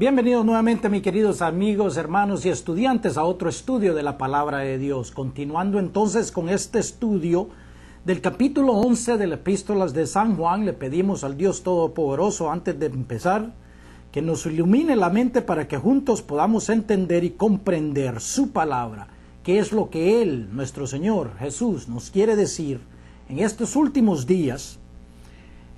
Bienvenidos nuevamente, mis queridos amigos, hermanos y estudiantes, a otro estudio de la Palabra de Dios. Continuando entonces con este estudio del capítulo 11 de las Epístolas de San Juan, le pedimos al Dios Todopoderoso, antes de empezar, que nos ilumine la mente para que juntos podamos entender y comprender su palabra, que es lo que Él, nuestro Señor Jesús, nos quiere decir en estos últimos días.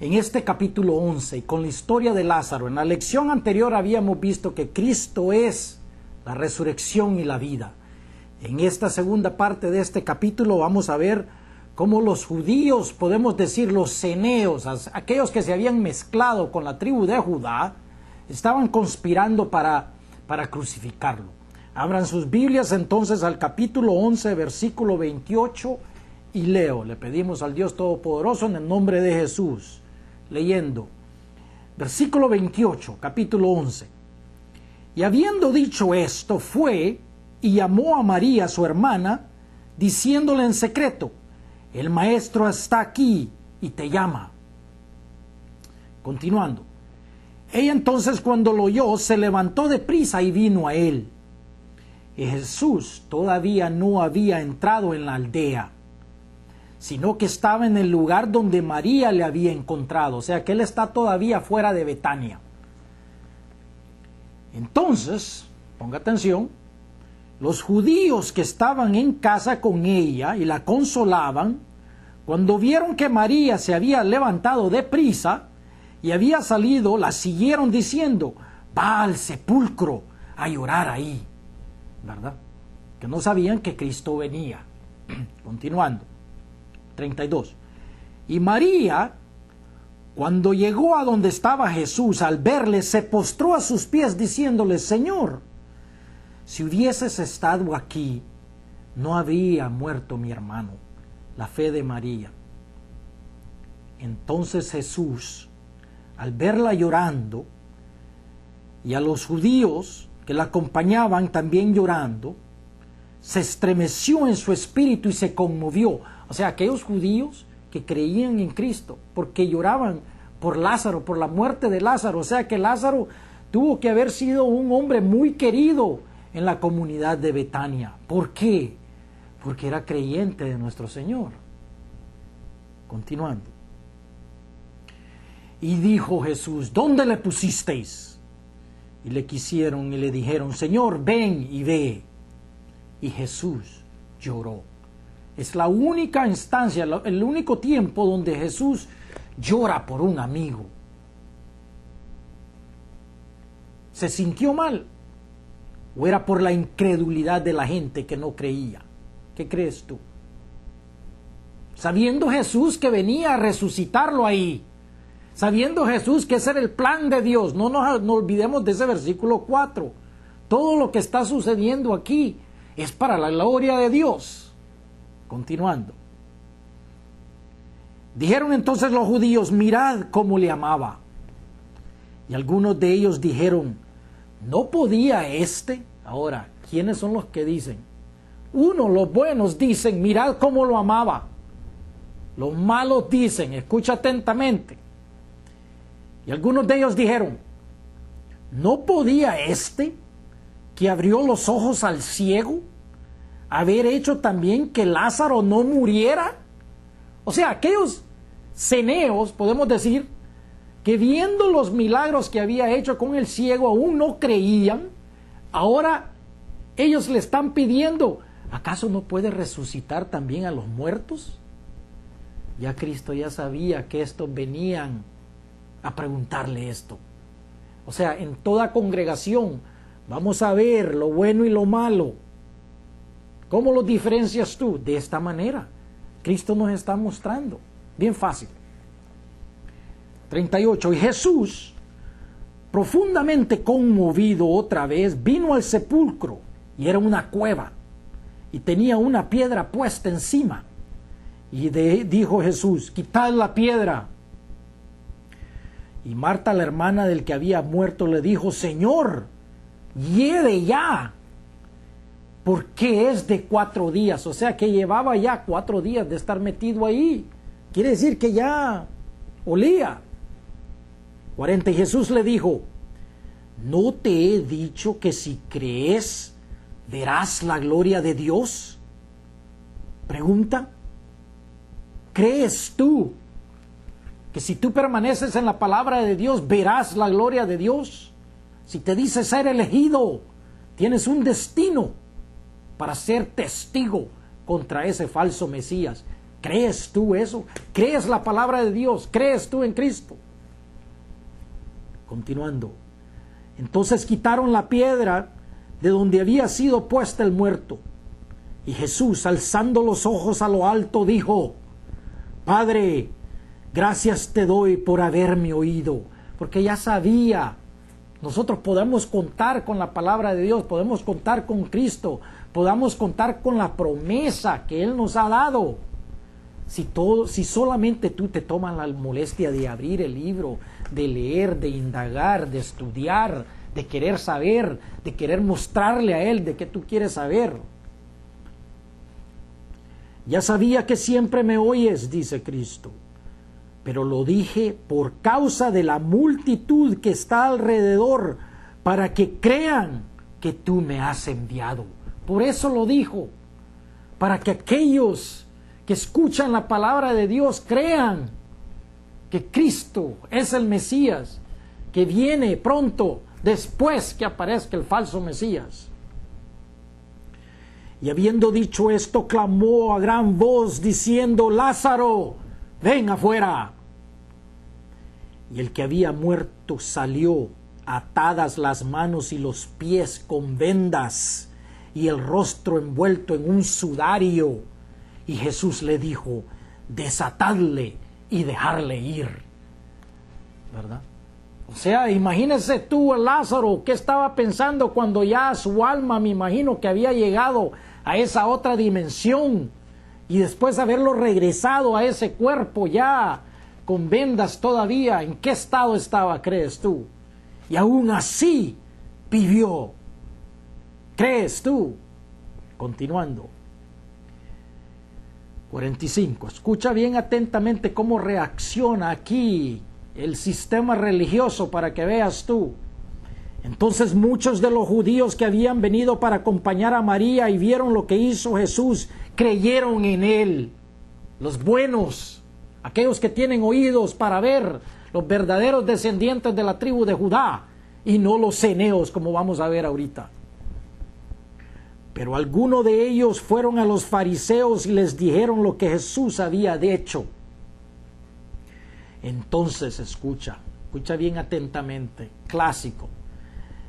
En este capítulo 11, con la historia de Lázaro, en la lección anterior habíamos visto que Cristo es la resurrección y la vida. En esta segunda parte de este capítulo vamos a ver cómo los judíos, podemos decir los ceneos, aquellos que se habían mezclado con la tribu de Judá, estaban conspirando para crucificarlo. Abran sus Biblias entonces al capítulo 11, versículo 28, y leo. Le pedimos al Dios Todopoderoso en el nombre de Jesús. Leyendo, versículo 28, capítulo 11. Y habiendo dicho esto, fue y llamó a María, su hermana, diciéndole en secreto: el maestro está aquí y te llama. Continuando. Ella entonces, cuando lo oyó, se levantó de prisa y vino a él. Y Jesús todavía no había entrado en la aldea, sino que estaba en el lugar donde María le había encontrado. O sea que él está todavía fuera de Betania. Entonces, ponga atención, los judíos que estaban en casa con ella y la consolaban, cuando vieron que María se había levantado de prisa y había salido, la siguieron diciendo: va al sepulcro a llorar ahí, ¿verdad? Que no sabían que Cristo venía. Continuando. 32. Y María, cuando llegó a donde estaba Jesús, al verle, se postró a sus pies diciéndole: Señor, si hubieses estado aquí, no habría muerto mi hermano. La fe de María. Entonces Jesús, al verla llorando, y a los judíos que la acompañaban también llorando, se estremeció en su espíritu y se conmovió. O sea, aquellos judíos que creían en Cristo, porque lloraban por Lázaro, por la muerte de Lázaro. O sea que Lázaro tuvo que haber sido un hombre muy querido en la comunidad de Betania. ¿Por qué? Porque era creyente de nuestro Señor. Continuando. Y dijo Jesús: ¿dónde le pusisteis? Y le quisieron y le dijeron: Señor, ven y ve. Y Jesús lloró. Es la única instancia, el único tiempo donde Jesús llora por un amigo. ¿Se sintió mal? ¿O era por la incredulidad de la gente que no creía? ¿Qué crees tú? Sabiendo Jesús que venía a resucitarlo ahí, sabiendo Jesús que ese era el plan de Dios, no olvidemos de ese versículo 4. Todo lo que está sucediendo aquí es para la gloria de Dios. Continuando. Dijeron entonces los judíos: mirad cómo le amaba. Y algunos de ellos dijeron: ¿no podía éste? Ahora, ¿quiénes son los que dicen? Uno, los buenos dicen: mirad cómo lo amaba. Los malos dicen, escucha atentamente. Y algunos de ellos dijeron: ¿no podía éste, que abrió los ojos al ciego, haber hecho también que Lázaro no muriera? O sea, aquellos ceneos, podemos decir, que viendo los milagros que había hecho con el ciego aún no creían. Ahora ellos le están pidiendo: ¿acaso no puede resucitar también a los muertos? Ya Cristo ya sabía que estos venían a preguntarle esto. O sea, en toda congregación vamos a ver lo bueno y lo malo. ¿Cómo lo diferencias tú? De esta manera. Cristo nos está mostrando. Bien fácil. 38. Y Jesús, profundamente conmovido otra vez, vino al sepulcro, y era una cueva, y tenía una piedra puesta encima. Y dijo Jesús: quitad la piedra. Y Marta, la hermana del que había muerto, le dijo: Señor, hiede ya, porque es de 4 días. O sea que llevaba ya 4 días de estar metido ahí. Quiere decir que ya olía. 40. Y Jesús le dijo: ¿no te he dicho que si crees, verás la gloria de Dios? Pregunta. ¿Crees tú que si tú permaneces en la palabra de Dios, verás la gloria de Dios? Si te dice ser elegido, tienes un destino para ser testigo contra ese falso Mesías. ¿Crees tú eso? ¿Crees la palabra de Dios? ¿Crees tú en Cristo? Continuando. Entonces quitaron la piedra de donde había sido puesta el muerto. Y Jesús, alzando los ojos a lo alto, dijo: Padre, gracias te doy por haberme oído. Porque ya sabía. Nosotros podemos contar con la palabra de Dios, podemos contar con Cristo, podamos contar con la promesa que Él nos ha dado. Si solamente tú te tomas la molestia de abrir el libro, de leer, de indagar, de estudiar, de querer saber, de querer mostrarle a Él de qué tú quieres saber. Ya sabía que siempre me oyes, dice Cristo, pero lo dije por causa de la multitud que está alrededor, para que crean que tú me has enviado. Por eso lo dijo, para que aquellos que escuchan la palabra de Dios crean que Cristo es el Mesías, que viene pronto después que aparezca el falso Mesías. Y habiendo dicho esto, clamó a gran voz diciendo: Lázaro, ven afuera. Y el que había muerto salió, atadas las manos y los pies con vendas, y el rostro envuelto en un sudario. Y Jesús le dijo: desatadle y dejarle ir. ¿Verdad? O sea, imagínese tú, Lázaro, ¿qué estaba pensando cuando ya su alma, me imagino que había llegado a esa otra dimensión, y después de haberlo regresado a ese cuerpo ya con vendas todavía? ¿En qué estado estaba, crees tú? Y aún así vivió. ¿Crees tú? Continuando. 45. Escucha bien atentamente cómo reacciona aquí el sistema religioso para que veas tú. Entonces muchos de los judíos que habían venido para acompañar a María y vieron lo que hizo Jesús, creyeron en él. Los buenos, aquellos que tienen oídos para ver, los verdaderos descendientes de la tribu de Judá, y no los ceneos, como vamos a ver ahorita. Pero algunos de ellos fueron a los fariseos y les dijeron lo que Jesús había hecho. Entonces, escucha bien atentamente, clásico.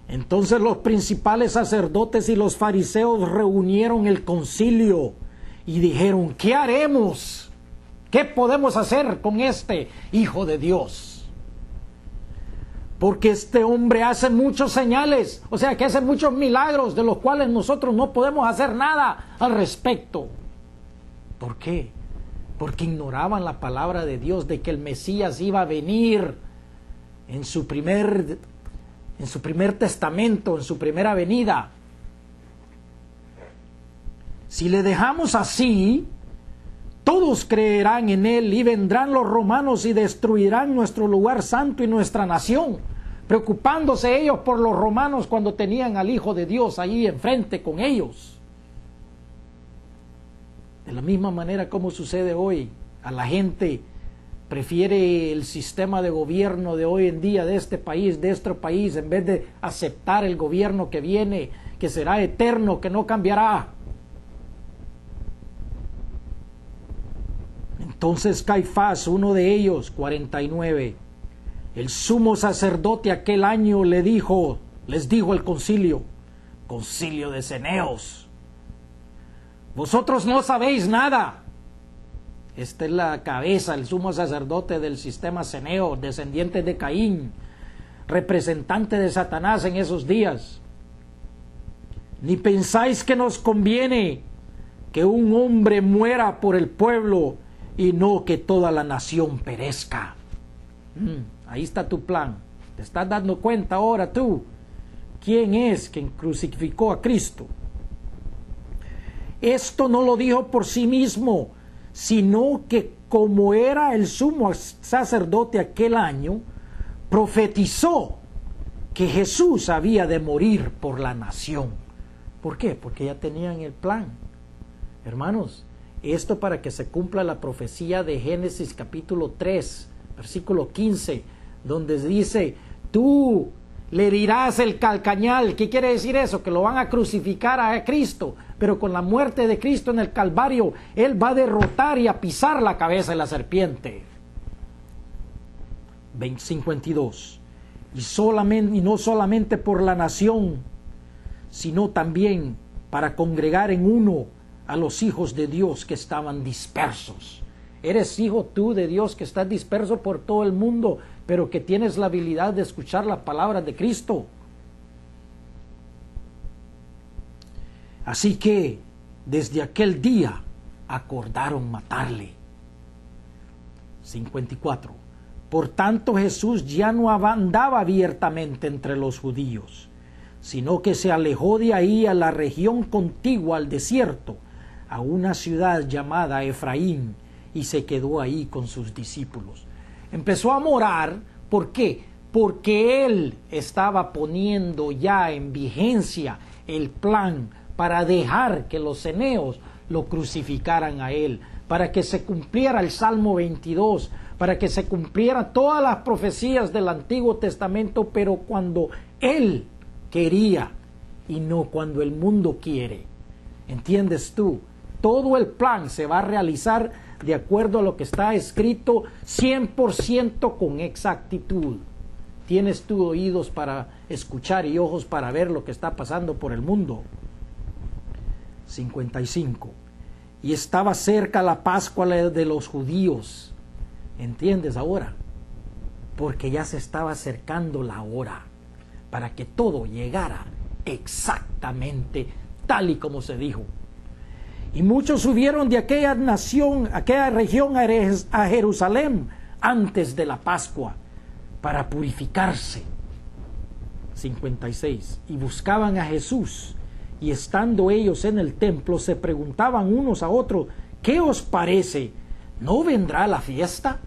Entonces los principales sacerdotes y los fariseos reunieron el concilio y dijeron: ¿qué haremos? ¿Qué podemos hacer con este Hijo de Dios? Porque este hombre hace muchos señales, o sea que hace muchos milagros de los cuales nosotros no podemos hacer nada al respecto. ¿Por qué? Porque ignoraban la palabra de Dios de que el Mesías iba a venir en su primer testamento, en su primera venida. Si le dejamos así, todos creerán en él y vendrán los romanos y destruirán nuestro lugar santo y nuestra nación, preocupándose ellos por los romanos cuando tenían al Hijo de Dios ahí enfrente con ellos. De la misma manera como sucede hoy, a la gente prefiere el sistema de gobierno de hoy en día de este país, en vez de aceptar el gobierno que viene, que será eterno, que no cambiará. Entonces Caifás, uno de ellos, 49, el sumo sacerdote aquel año les dijo al concilio de ceneos: vosotros no sabéis nada. Esta es la cabeza, el sumo sacerdote del sistema ceneo, descendiente de Caín, representante de Satanás en esos días. Ni pensáis que nos conviene que un hombre muera por el pueblo y no que toda la nación perezca. Ahí está tu plan. ¿Te estás dando cuenta ahora tú quién es quien crucificó a Cristo? Esto no lo dijo por sí mismo, sino que como era el sumo sacerdote aquel año, profetizó que Jesús había de morir por la nación. ¿Por qué? Porque ya tenían el plan. Hermanos, esto para que se cumpla la profecía de Génesis capítulo 3, versículo 15, donde dice, tú le herirás el calcañal. ¿Qué quiere decir eso? Que lo van a crucificar a Cristo, pero con la muerte de Cristo en el Calvario, Él va a derrotar y a pisar la cabeza de la serpiente. 52. Y no solamente por la nación, sino también para congregar en uno a los hijos de Dios que estaban dispersos. Eres hijo tú de Dios que estás disperso por todo el mundo, pero que tienes la habilidad de escuchar la palabra de Cristo. Así que desde aquel día acordaron matarle. 54. Por tanto, Jesús ya no andaba abiertamente entre los judíos, sino que se alejó de ahí a la región contigua al desierto, a una ciudad llamada Efraín, y se quedó ahí con sus discípulos. Empezó a morar, ¿por qué? Porque Él estaba poniendo ya en vigencia el plan para dejar que los eneos lo crucificaran a Él, para que se cumpliera el Salmo 22, para que se cumplieran todas las profecías del Antiguo Testamento, pero cuando Él quería y no cuando el mundo quiere. ¿Entiendes tú? Todo el plan se va a realizar de acuerdo a lo que está escrito 100% con exactitud. ¿Tienes tú oídos para escuchar y ojos para ver lo que está pasando por el mundo? 55. Y estaba cerca la Pascua de los judíos. ¿Entiendes ahora? Porque ya se estaba acercando la hora para que todo llegara exactamente tal y como se dijo. Y muchos subieron de aquella región a Jerusalén antes de la Pascua para purificarse. 56. Y buscaban a Jesús, y estando ellos en el templo se preguntaban unos a otros, ¿qué os parece? ¿No vendrá la fiesta?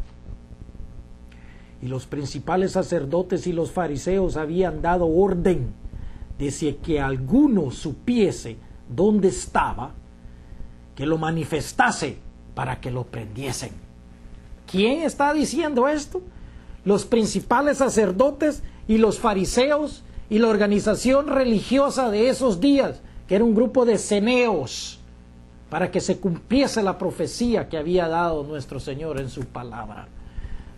Y los principales sacerdotes y los fariseos habían dado orden de si que alguno supiese dónde estaba, que lo manifestase para que lo prendiesen. ¿Quién está diciendo esto? Los principales sacerdotes y los fariseos y la organización religiosa de esos días, que era un grupo de ceneos, para que se cumpliese la profecía que había dado nuestro Señor en su palabra.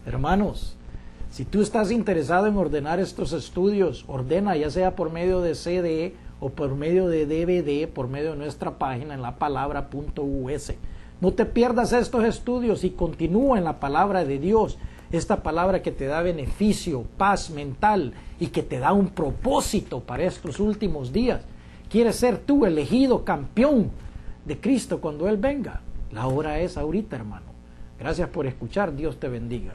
Hermanos, si tú estás interesado en ordenar estos estudios, ordena, ya sea por medio de CD o por medio de DVD, por medio de nuestra página en lapalabra.us. No te pierdas estos estudios y continúa en la palabra de Dios, esta palabra que te da beneficio, paz mental y que te da un propósito para estos últimos días. ¿Quieres ser tú elegido campeón de Cristo cuando Él venga? La hora es ahorita, hermano. Gracias por escuchar. Dios te bendiga.